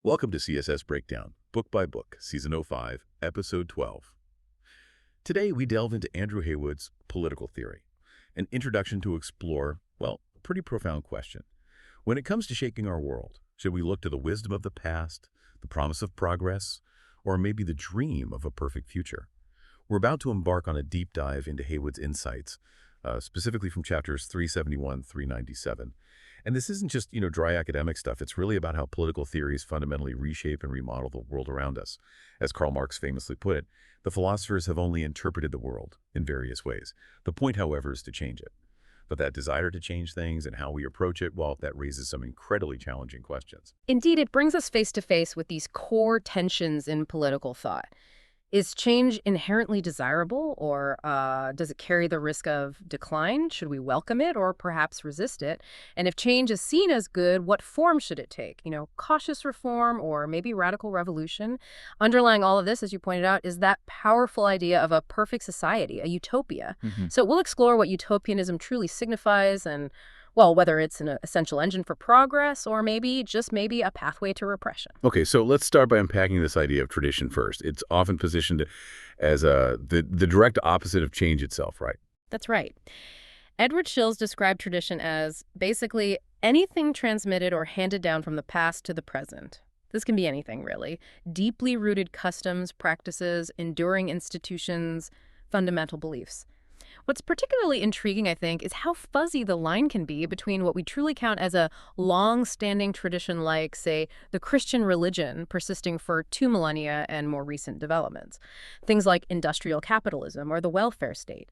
Welcome to CSS Breakdown, Book by Book, Season 05, Episode 12. Today, we delve into Andrew Heywood's Political Theory, an introduction to explore, well, a pretty profound question. When it comes to shaping our world, should we look to the wisdom of the past, the promise of progress, or maybe the dream of a perfect future? We're about to embark on a deep dive into Heywood's insights, specifically from chapters 371 through 397. And this isn't just, dry academic stuff. It's really about how political theories fundamentally reshape and remodel the world around us. As Karl Marx famously put it, the philosophers have only interpreted the world in various ways. The point, however, is to change it. But that desire to change things and how we approach it, well, that raises some incredibly challenging questions. Indeed, it brings us face to face with these core tensions in political thought. Is change inherently desirable, or does it carry the risk of decline? Should we welcome it or perhaps resist it? And if change is seen as good, what form should it take? Cautious reform or maybe radical revolution? Underlying all of this, as you pointed out, is that powerful idea of a perfect society, a utopia. So we'll explore what utopianism truly signifies and, well, whether it's an essential engine for progress or maybe a pathway to repression. Okay, so let's start by unpacking this idea of tradition first. It's often positioned as the direct opposite of change itself, right? That's right. Edward Shills described tradition as basically anything transmitted or handed down from the past to the present. This can be anything, really. Deeply rooted customs, practices, enduring institutions, fundamental beliefs. What's particularly intriguing, I think, is how fuzzy the line can be between what we truly count as a long-standing tradition like, say, the Christian religion persisting for 2 millennia and more recent developments. Things like industrial capitalism or the welfare state.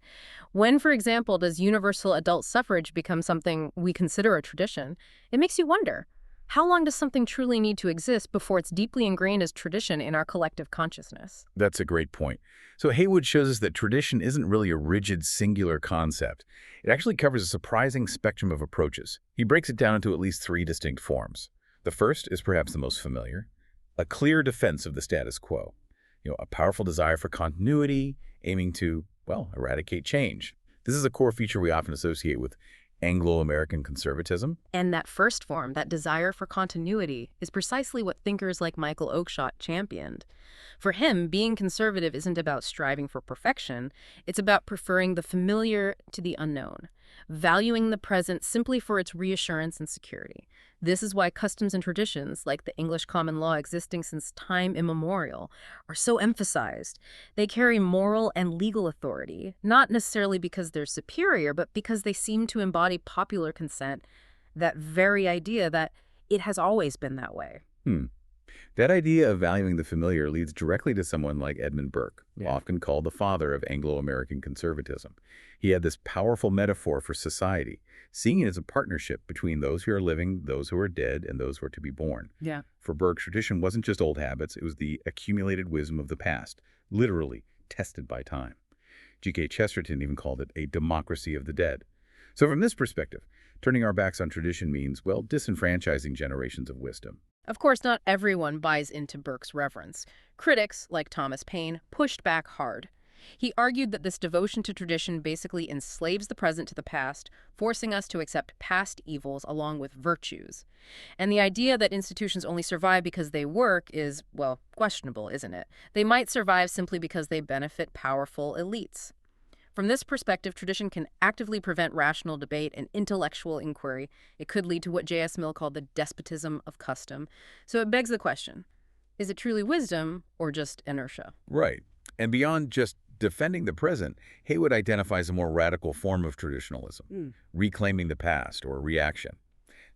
When, for example, does universal adult suffrage become something we consider a tradition? It makes you wonder, how long does something truly need to exist before it's deeply ingrained as tradition in our collective consciousness? That's a great point. So Heywood shows us that tradition isn't really a rigid, singular concept. It actually covers a surprising spectrum of approaches. He breaks it down into at least 3 distinct forms. The first is perhaps the most familiar, a clear defense of the status quo. A powerful desire for continuity, aiming to, well, eradicate change. This is a core feature we often associate with Anglo-American conservatism. And that first form, that desire for continuity, is precisely what thinkers like Michael Oakeshott championed. For him, being conservative isn't about striving for perfection, it's about preferring the familiar to the unknown, valuing the present simply for its reassurance and security. This is why customs and traditions, like the English common law existing since time immemorial, are so emphasized. They carry moral and legal authority, not necessarily because they're superior, but because they seem to embody popular consent, that very idea that it has always been that way. That idea of valuing the familiar leads directly to someone like Edmund Burke, Yeah. often called the father of Anglo-American conservatism. He had this powerful metaphor for society, seeing it as a partnership between those who are living, those who are dead, and those who are to be born. Yeah. For Burke, tradition wasn't just old habits, it was the accumulated wisdom of the past, literally tested by time. G.K. Chesterton even called it a democracy of the dead. So from this perspective, turning our backs on tradition means, well, disenfranchising generations of wisdom. Of course, not everyone buys into Burke's reverence. Critics, like Thomas Paine, pushed back hard. He argued that this devotion to tradition basically enslaves the present to the past, forcing us to accept past evils along with virtues. And the idea that institutions only survive because they work is, well, questionable, isn't it? They might survive simply because they benefit powerful elites. From this perspective, tradition can actively prevent rational debate and intellectual inquiry. It could lead to what J.S. Mill called the despotism of custom. So it begs the question, is it truly wisdom or just inertia? Right. And beyond just defending the present, Heywood identifies a more radical form of traditionalism, reclaiming the past or reaction.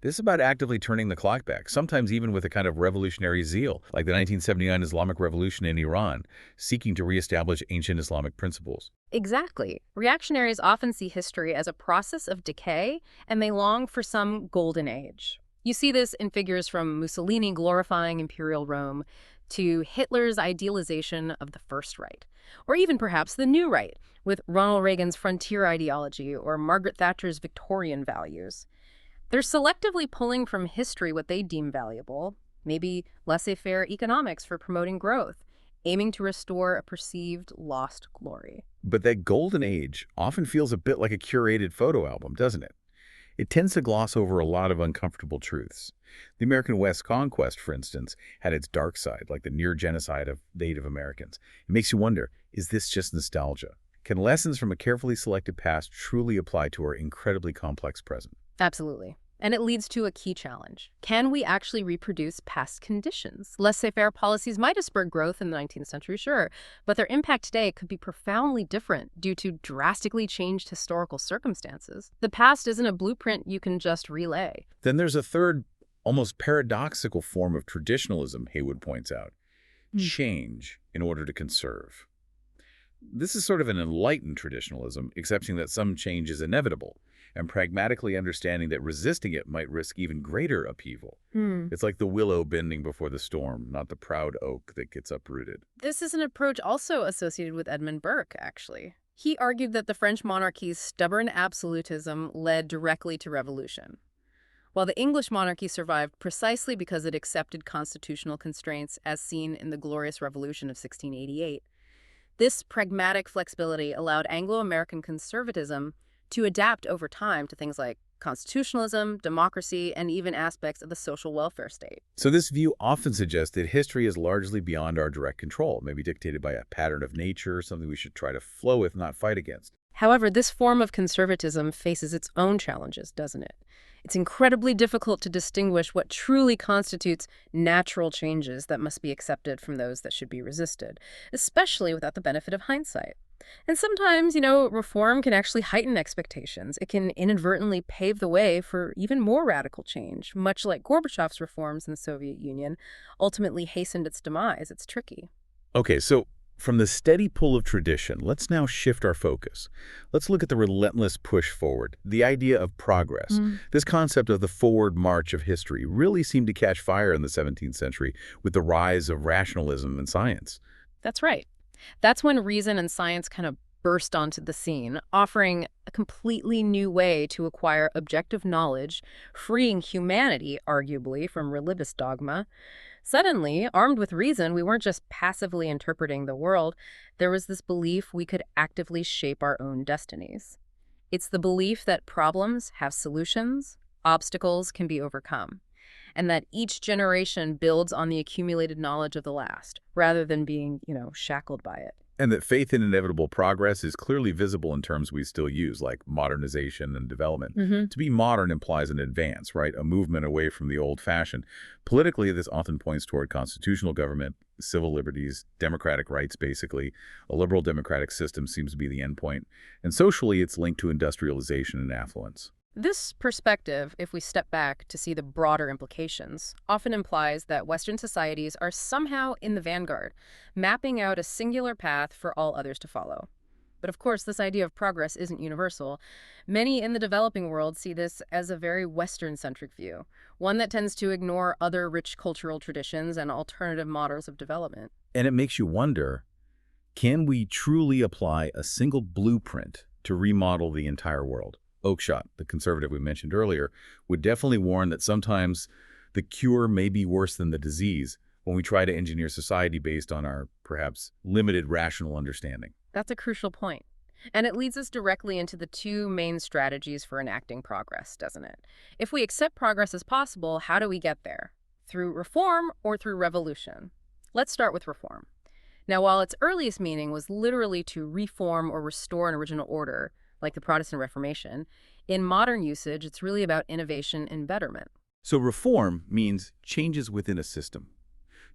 This is about actively turning the clock back, sometimes even with a kind of revolutionary zeal, like the 1979 Islamic Revolution in Iran, seeking to reestablish ancient Islamic principles. Exactly. Reactionaries often see history as a process of decay, and they long for some golden age. You see this in figures from Mussolini glorifying Imperial Rome to Hitler's idealization of the First Right, or even perhaps the New Right, with Ronald Reagan's frontier ideology or Margaret Thatcher's Victorian values. They're selectively pulling from history what they deem valuable, maybe laissez-faire economics for promoting growth, aiming to restore a perceived lost glory. But that golden age often feels a bit like a curated photo album, doesn't it? It tends to gloss over a lot of uncomfortable truths. The American West conquest, for instance, had its dark side, like the near genocide of Native Americans. It makes you wonder, is this just nostalgia? Can lessons from a carefully selected past truly apply to our incredibly complex present? Absolutely. And it leads to a key challenge. Can we actually reproduce past conditions? Laissez-faire policies might have spurred growth in the 19th century, sure, but their impact today could be profoundly different due to drastically changed historical circumstances. The past isn't a blueprint you can just relay. Then there's a third, almost paradoxical form of traditionalism, Heywood points out. Change in order to conserve. This is sort of an enlightened traditionalism, accepting that some change is inevitable, and pragmatically understanding that resisting it might risk even greater upheaval. It's like the willow bending before the storm, not the proud oak that gets uprooted. This is an approach also associated with Edmund Burke, actually. He argued that the French monarchy's stubborn absolutism led directly to revolution, while the English monarchy survived precisely because it accepted constitutional constraints as seen in the Glorious Revolution of 1688. This pragmatic flexibility allowed Anglo-American conservatism to adapt over time to things like constitutionalism, democracy, and even aspects of the social welfare state. So this view often suggests that history is largely beyond our direct control, maybe dictated by a pattern of nature, something we should try to flow with, not fight against. However, this form of conservatism faces its own challenges, doesn't it? It's incredibly difficult to distinguish what truly constitutes natural changes that must be accepted from those that should be resisted, especially without the benefit of hindsight. And sometimes, reform can actually heighten expectations. It can inadvertently pave the way for even more radical change, much like Gorbachev's reforms in the Soviet Union ultimately hastened its demise. It's tricky. Okay, so from the steady pull of tradition, let's now shift our focus. Let's look at the relentless push forward, the idea of progress. This concept of the forward march of history really seemed to catch fire in the 17th century with the rise of rationalism in science. That's right. That's when reason and science kind of burst onto the scene, offering a completely new way to acquire objective knowledge, freeing humanity, arguably, from religious dogma. Suddenly, armed with reason, we weren't just passively interpreting the world. There was this belief we could actively shape our own destinies. It's the belief that problems have solutions, obstacles can be overcome, and that each generation builds on the accumulated knowledge of the last, rather than being, shackled by it. And that faith in inevitable progress is clearly visible in terms we still use, like modernization and development. To be modern implies an advance, right? A movement away from the old-fashioned. Politically, this often points toward constitutional government, civil liberties, democratic rights, basically. A liberal democratic system seems to be the endpoint. And socially, it's linked to industrialization and affluence. This perspective, if we step back to see the broader implications, often implies that Western societies are somehow in the vanguard, mapping out a singular path for all others to follow. But of course, this idea of progress isn't universal. Many in the developing world see this as a very Western-centric view, one that tends to ignore other rich cultural traditions and alternative models of development. And it makes you wonder, can we truly apply a single blueprint to remodel the entire world? Oakeshott, the conservative we mentioned earlier, would definitely warn that sometimes the cure may be worse than the disease when we try to engineer society based on our, perhaps, limited rational understanding. That's a crucial point. And it leads us directly into the two main strategies for enacting progress, doesn't it? If we accept progress as possible, how do we get there? Through reform or through revolution? Let's start with reform. Now, while its earliest meaning was literally to reform or restore an original order, like the Protestant Reformation, in modern usage, it's really about innovation and betterment. So reform means changes within a system,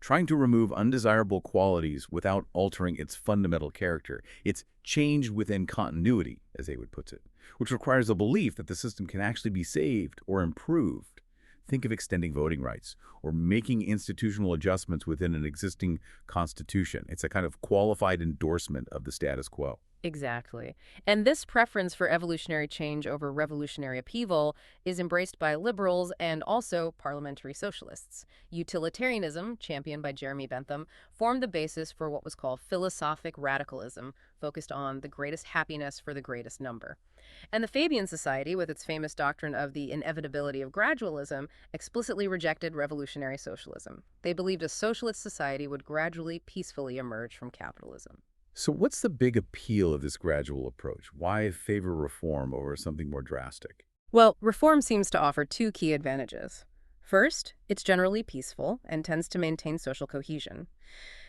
trying to remove undesirable qualities without altering its fundamental character. It's change within continuity, as Heywood puts it, which requires a belief that the system can actually be saved or improved. Think of extending voting rights or making institutional adjustments within an existing constitution. It's a kind of qualified endorsement of the status quo. Exactly. And this preference for evolutionary change over revolutionary upheaval is embraced by liberals and also parliamentary socialists. Utilitarianism, championed by Jeremy Bentham, formed the basis for what was called philosophic radicalism, focused on the greatest happiness for the greatest number. And the Fabian Society, with its famous doctrine of the inevitability of gradualism, explicitly rejected revolutionary socialism. They believed a socialist society would gradually, peacefully emerge from capitalism. So what's the big appeal of this gradual approach? Why favor reform over something more drastic? Well, reform seems to offer two key advantages. First, it's generally peaceful and tends to maintain social cohesion.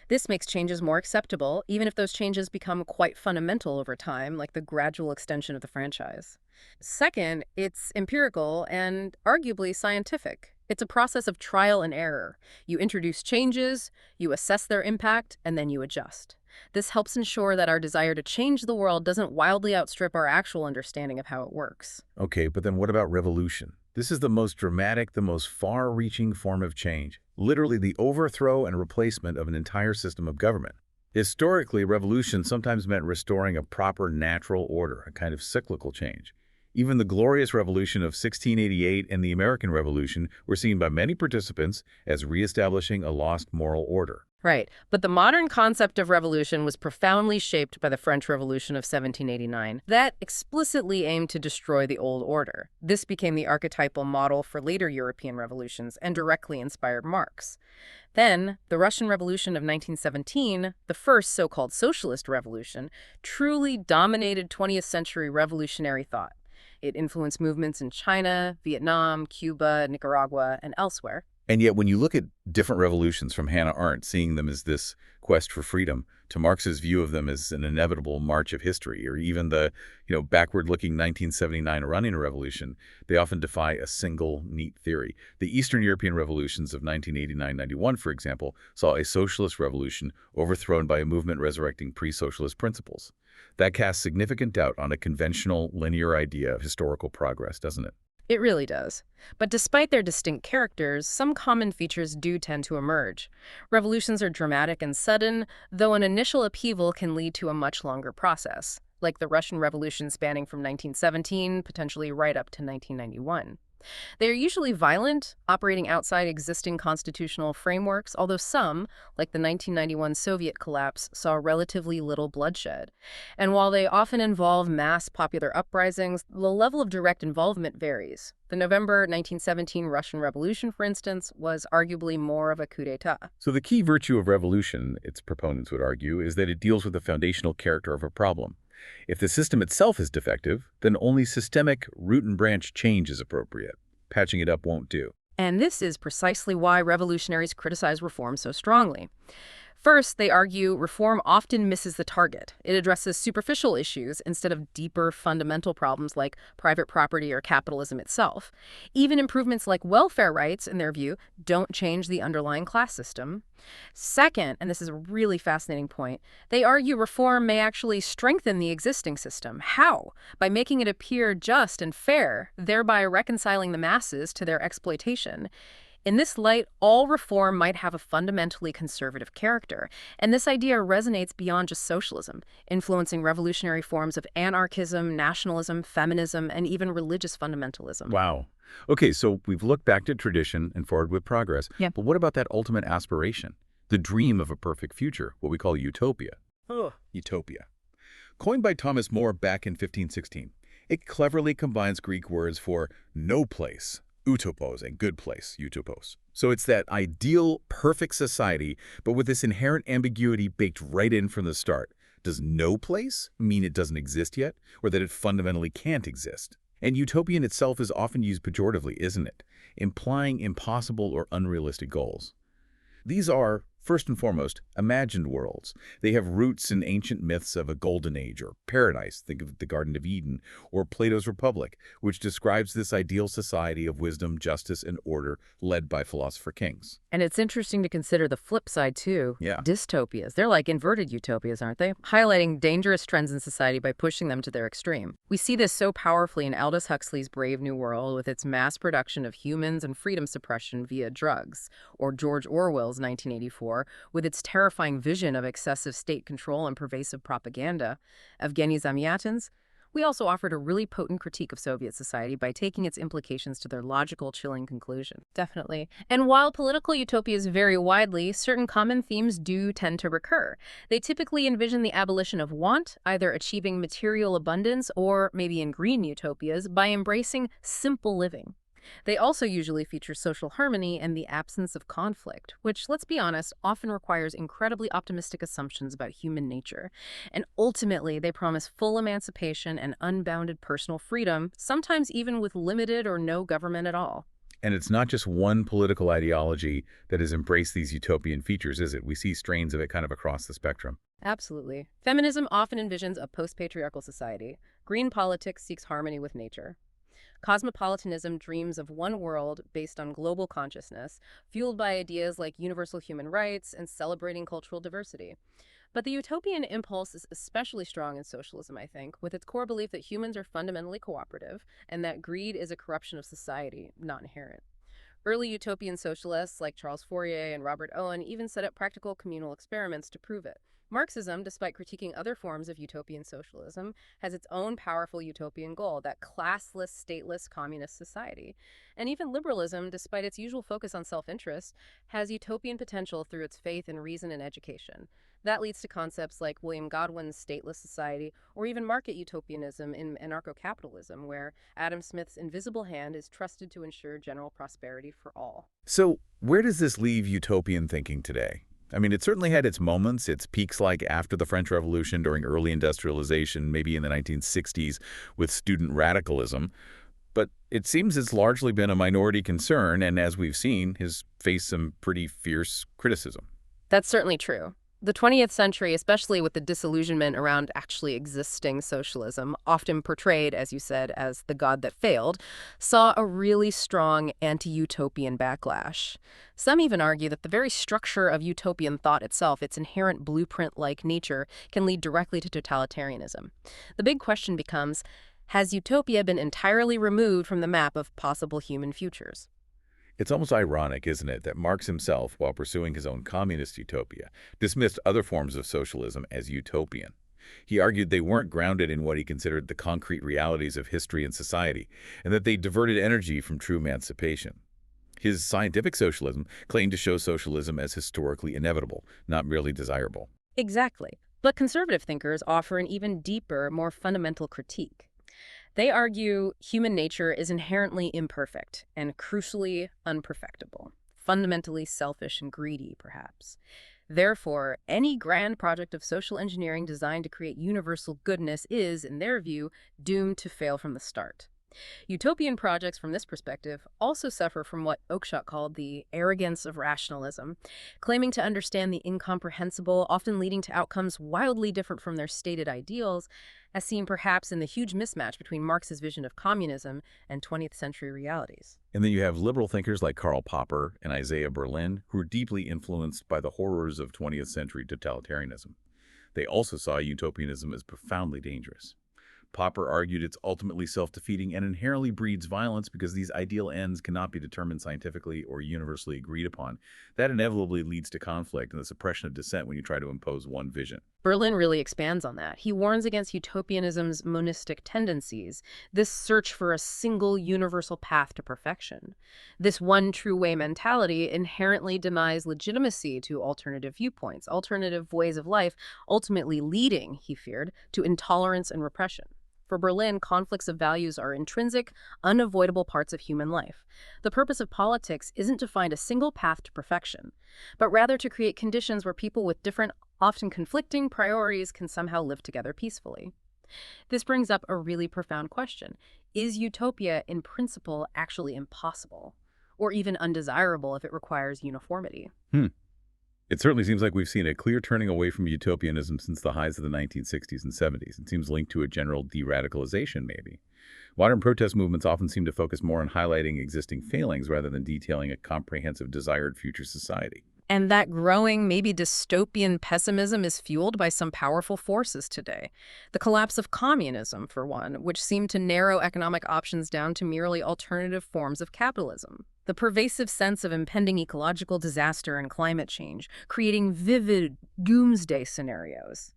This makes changes more acceptable, even if those changes become quite fundamental over time, like the gradual extension of the franchise. Second, it's empirical and arguably scientific. It's a process of trial and error. You introduce changes, you assess their impact, and then you adjust. This helps ensure that our desire to change the world doesn't wildly outstrip our actual understanding of how it works. Okay, but then what about revolution? This is the most dramatic, the most far-reaching form of change. Literally the overthrow and replacement of an entire system of government. Historically, revolution sometimes meant restoring a proper natural order, a kind of cyclical change. Even the Glorious Revolution of 1688 and the American Revolution were seen by many participants as reestablishing a lost moral order. Right. But the modern concept of revolution was profoundly shaped by the French Revolution of 1789. That explicitly aimed to destroy the old order. This became the archetypal model for later European revolutions and directly inspired Marx. Then, the Russian Revolution of 1917, the first so-called socialist revolution, truly dominated 20th century revolutionary thought. It influenced movements in China, Vietnam, Cuba, Nicaragua, and elsewhere. And yet, when you look at different revolutions from Hannah Arendt, seeing them as this quest for freedom, to Marx's view of them as an inevitable march of history, or even the, backward-looking 1979 Iranian Revolution, they often defy a single, neat theory. The Eastern European revolutions of 1989-91, for example, saw a socialist revolution overthrown by a movement resurrecting pre-socialist principles. That casts significant doubt on a conventional, linear idea of historical progress, doesn't it? It really does. But despite their distinct characters, some common features do tend to emerge. Revolutions are dramatic and sudden, though an initial upheaval can lead to a much longer process, like the Russian Revolution spanning from 1917, potentially right up to 1991. They are usually violent, operating outside existing constitutional frameworks, although some, like the 1991 Soviet collapse, saw relatively little bloodshed. And while they often involve mass popular uprisings, the level of direct involvement varies. The November 1917 Russian Revolution, for instance, was arguably more of a coup d'etat. So the key virtue of revolution, its proponents would argue, is that it deals with the foundational character of a problem. If the system itself is defective, then only systemic root and branch change is appropriate. Patching it up won't do. And this is precisely why revolutionaries criticize reform so strongly. First, they argue reform often misses the target. It addresses superficial issues instead of deeper, fundamental problems like private property or capitalism itself. Even improvements like welfare rights, in their view, don't change the underlying class system. Second, and this is a really fascinating point, they argue reform may actually strengthen the existing system. How? By making it appear just and fair, thereby reconciling the masses to their exploitation. In this light, all reform might have a fundamentally conservative character, and this idea resonates beyond just socialism, influencing revolutionary forms of anarchism, nationalism, feminism, and even religious fundamentalism. Wow. Okay, so we've looked back to tradition and forward with progress. Yeah. But what about that ultimate aspiration? The dream of a perfect future, what we call utopia. Utopia. Coined by Thomas More back in 1516, it cleverly combines Greek words for no place, utopos, and good place, utopos. So it's that ideal, perfect society, but with this inherent ambiguity baked right in from the start. Does no place mean it doesn't exist yet, or that it fundamentally can't exist? And utopian itself is often used pejoratively, isn't it? Implying impossible or unrealistic goals. These are, first and foremost, imagined worlds. They have roots in ancient myths of a golden age or paradise, think of the Garden of Eden, or Plato's Republic, which describes this ideal society of wisdom, justice, and order led by philosopher kings. And it's interesting to consider the flip side, too. Yeah. Dystopias. They're like inverted utopias, aren't they? Highlighting dangerous trends in society by pushing them to their extreme. We see this so powerfully in Aldous Huxley's Brave New World with its mass production of humans and freedom suppression via drugs, or George Orwell's 1984 with its terrifying vision of excessive state control and pervasive propaganda. Evgeny Zamyatin's. We also offered a really potent critique of Soviet society by taking its implications to their logical, chilling conclusion. Definitely. And while political utopias vary widely, certain common themes do tend to recur. They typically envision the abolition of want, either achieving material abundance or, maybe in green utopias, by embracing simple living. They also usually feature social harmony and the absence of conflict, which, let's be honest, often requires incredibly optimistic assumptions about human nature. And ultimately, they promise full emancipation and unbounded personal freedom, sometimes even with limited or no government at all. And it's not just one political ideology that has embraced these utopian features, is it? We see strains of it kind of across the spectrum. Absolutely. Feminism often envisions a post-patriarchal society. Green politics seeks harmony with nature. Cosmopolitanism dreams of one world based on global consciousness, fueled by ideas like universal human rights and celebrating cultural diversity. But the utopian impulse is especially strong in socialism, I think, with its core belief that humans are fundamentally cooperative and that greed is a corruption of society, not inherent. Early utopian socialists like Charles Fourier and Robert Owen even set up practical communal experiments to prove it. Marxism, despite critiquing other forms of utopian socialism, has its own powerful utopian goal, that classless, stateless communist society. And even liberalism, despite its usual focus on self-interest, has utopian potential through its faith in reason and education. That leads to concepts like William Godwin's stateless society, or even market utopianism in anarcho-capitalism, where Adam Smith's invisible hand is trusted to ensure general prosperity for all. So where does this leave utopian thinking today? I mean, it certainly had its moments, its peaks like after the French Revolution, during early industrialization, maybe in the 1960s with student radicalism. But it seems it's largely been a minority concern, and as we've seen, has faced some pretty fierce criticism. That's certainly true. The 20th century, especially with the disillusionment around actually existing socialism, often portrayed, as you said, as the god that failed, saw a really strong anti-utopian backlash. Some even argue that the very structure of utopian thought itself, its inherent blueprint-like nature, can lead directly to totalitarianism. The big question becomes, has utopia been entirely removed from the map of possible human futures? It's almost ironic, isn't it, that Marx himself, while pursuing his own communist utopia, dismissed other forms of socialism as utopian. He argued they weren't grounded in what he considered the concrete realities of history and society, and that they diverted energy from true emancipation. His scientific socialism claimed to show socialism as historically inevitable, not merely desirable. Exactly. But conservative thinkers offer an even deeper, more fundamental critique. They argue human nature is inherently imperfect and crucially unperfectible, fundamentally selfish and greedy, perhaps. Therefore, any grand project of social engineering designed to create universal goodness is, in their view, doomed to fail from the start. Utopian projects from this perspective also suffer from what Oakeshott called the arrogance of rationalism, claiming to understand the incomprehensible, often leading to outcomes wildly different from their stated ideals, as seen perhaps in the huge mismatch between Marx's vision of communism and 20th century realities. And then you have liberal thinkers like Karl Popper and Isaiah Berlin, who were deeply influenced by the horrors of 20th century totalitarianism. They also saw utopianism as profoundly dangerous. Popper argued it's ultimately self-defeating and inherently breeds violence because these ideal ends cannot be determined scientifically or universally agreed upon. That inevitably leads to conflict and the suppression of dissent when you try to impose one vision. Berlin really expands on that. He warns against utopianism's monistic tendencies, this search for a single universal path to perfection. This one true way mentality inherently denies legitimacy to alternative viewpoints, alternative ways of life, ultimately leading, he feared, to intolerance and repression. For Berlin, conflicts of values are intrinsic, unavoidable parts of human life. The purpose of politics isn't to find a single path to perfection, but rather to create conditions where people with different, often conflicting priorities can somehow live together peacefully. This brings up a really profound question. Is utopia, in principle, actually impossible, or even undesirable if it requires uniformity? It certainly seems like we've seen a clear turning away from utopianism since the highs of the 1960s and 70s. It seems linked to a general de-radicalization, maybe. Modern protest movements often seem to focus more on highlighting existing failings rather than detailing a comprehensive desired future society. And that growing, maybe dystopian pessimism is fueled by some powerful forces today. The collapse of communism, for one, which seemed to narrow economic options down to merely alternative forms of capitalism. The pervasive sense of impending ecological disaster and climate change, creating vivid doomsday scenarios.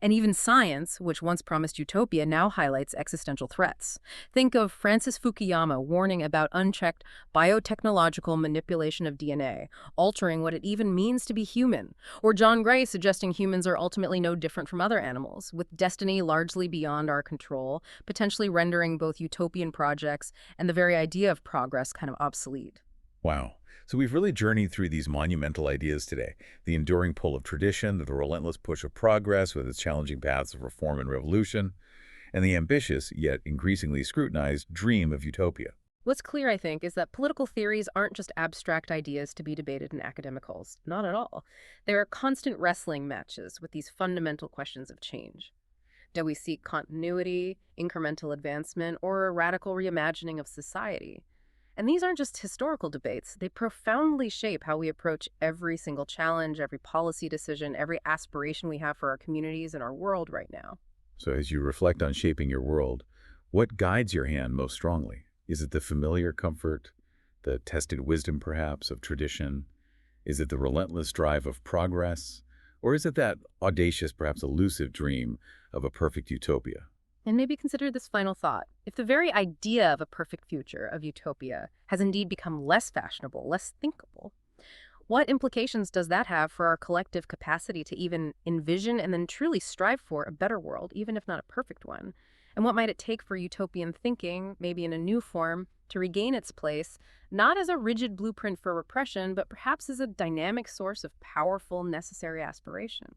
And even science, which once promised utopia, now highlights existential threats. Think of Francis Fukuyama warning about unchecked biotechnological manipulation of DNA, altering what it even means to be human. Or John Gray suggesting humans are ultimately no different from other animals, with destiny largely beyond our control, potentially rendering both utopian projects and the very idea of progress kind of obsolete. Wow. So we've really journeyed through these monumental ideas today. The enduring pull of tradition, the relentless push of progress with its challenging paths of reform and revolution, and the ambitious, yet increasingly scrutinized, dream of utopia. What's clear, I think, is that political theories aren't just abstract ideas to be debated in academic halls. Not at all. They are constant wrestling matches with these fundamental questions of change. Do we seek continuity, incremental advancement, or a radical reimagining of society? And these aren't just historical debates. They profoundly shape how we approach every single challenge, every policy decision, every aspiration we have for our communities and our world right now. So as you reflect on shaping your world, what guides your hand most strongly? Is it the familiar comfort, the tested wisdom perhaps of tradition? Is it the relentless drive of progress? Or is it that audacious, perhaps elusive dream of a perfect utopia? And maybe consider this final thought. If the very idea of a perfect future, of utopia, has indeed become less fashionable, less thinkable, what implications does that have for our collective capacity to even envision and then truly strive for a better world, even if not a perfect one? And what might it take for utopian thinking, maybe in a new form, to regain its place, not as a rigid blueprint for repression, but perhaps as a dynamic source of powerful, necessary aspiration?